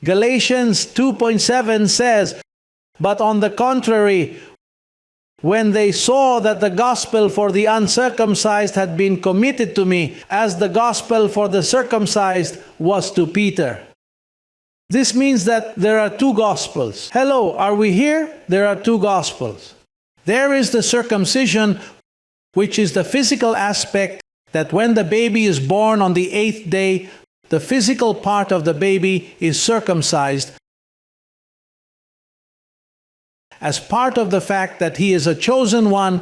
Galatians 2:7 says, "But on the contrary, when they saw that the gospel for the uncircumcised had been committed to me, as the gospel for the circumcised was to Peter." This means that there are two gospels. Hello, are we here? There are two gospels. There is the circumcision, which is the physical aspect that when the baby is born on the 8th day, the physical part of the baby is circumcised as part of the fact that he is a chosen one,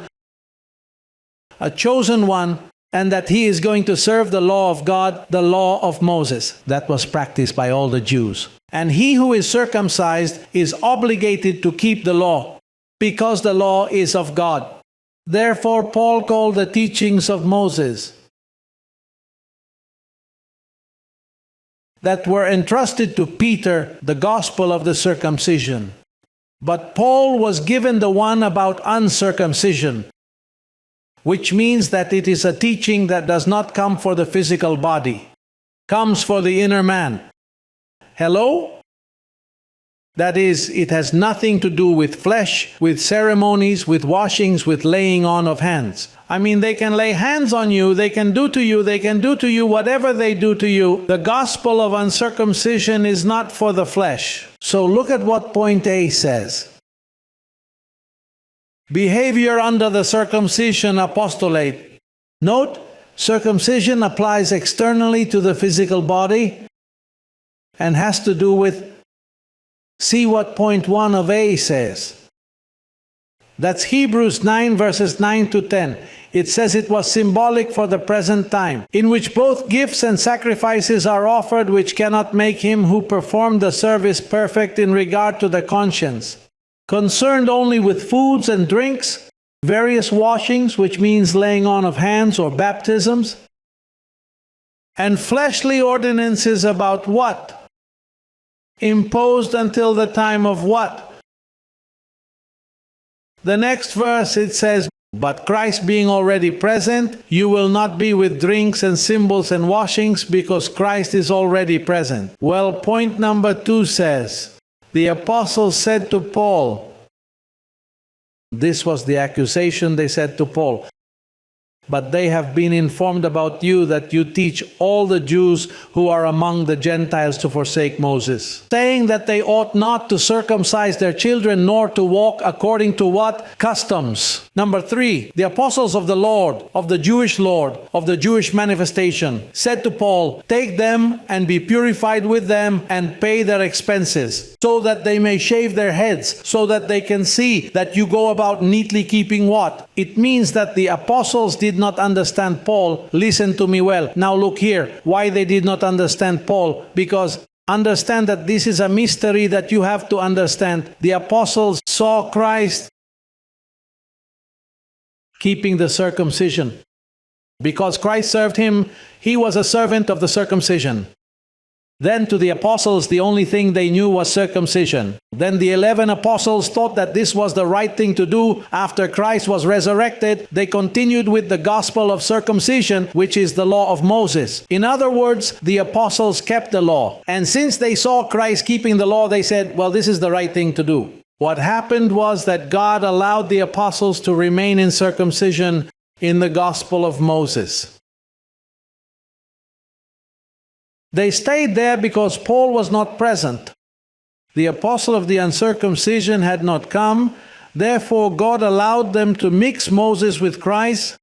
and that he is going to serve the law of God, the law of Moses. That was practiced by all the Jews. And he who is circumcised is obligated to keep the law, because the law is of God. Therefore, Paul called the teachings of Moses that were entrusted to Peter the gospel of the circumcision. But Paul was given the one about uncircumcision, which means that it is a teaching that does not come for the physical body, comes for the inner man. Hello? That is, it has nothing to do with flesh, with ceremonies, with washings, with laying on of hands. I mean, they can lay hands on you, they can do to you whatever they do to you. The gospel of uncircumcision is not for the flesh. So look at what point A says. Behavior under the circumcision apostolate. Note, circumcision applies externally to the physical body and has to do with, see what point 1 of A says. That's Hebrews 9 verses 9 to 10. It says it was symbolic for the present time, in which both gifts and sacrifices are offered, which cannot make him who performed the service perfect in regard to the conscience. Concerned only with foods and drinks, various washings, which means laying on of hands or baptisms, and fleshly ordinances about what? Imposed until the time of what? The next verse it says, "But Christ being already present, you will not be with drinks and symbols and washings, because Christ is already present." Well, point number 2 says, the apostles said to Paul, this was the accusation they said to Paul, "But they have been informed about you that you teach all the Jews who are among the Gentiles to forsake Moses, saying that they ought not to circumcise their children, nor to walk according to what? Customs." Number 3, the apostles of the Lord, of the Jewish manifestation, said to Paul, "Take them and be purified with them and pay their expenses, so that they may shave their heads, so that they can see that you go about neatly keeping what?" It means that the apostles did not understand Paul. Listen to me well. Now look here, why they did not understand Paul. Because understand that this is a mystery that you have to understand. The apostles saw Christ keeping the circumcision. Because Christ served him, he was a servant of the circumcision. Then to the apostles, the only thing they knew was circumcision. Then the 11 apostles thought that this was the right thing to do. After Christ was resurrected, they continued with the gospel of circumcision, which is the law of Moses. In other words, the apostles kept the law. And since they saw Christ keeping the law, they said, well, this is the right thing to do. What happened was that God allowed the apostles to remain in circumcision in the gospel of Moses. They stayed there because Paul was not present. The apostle of the uncircumcision had not come. Therefore, God allowed them to mix Moses with Christ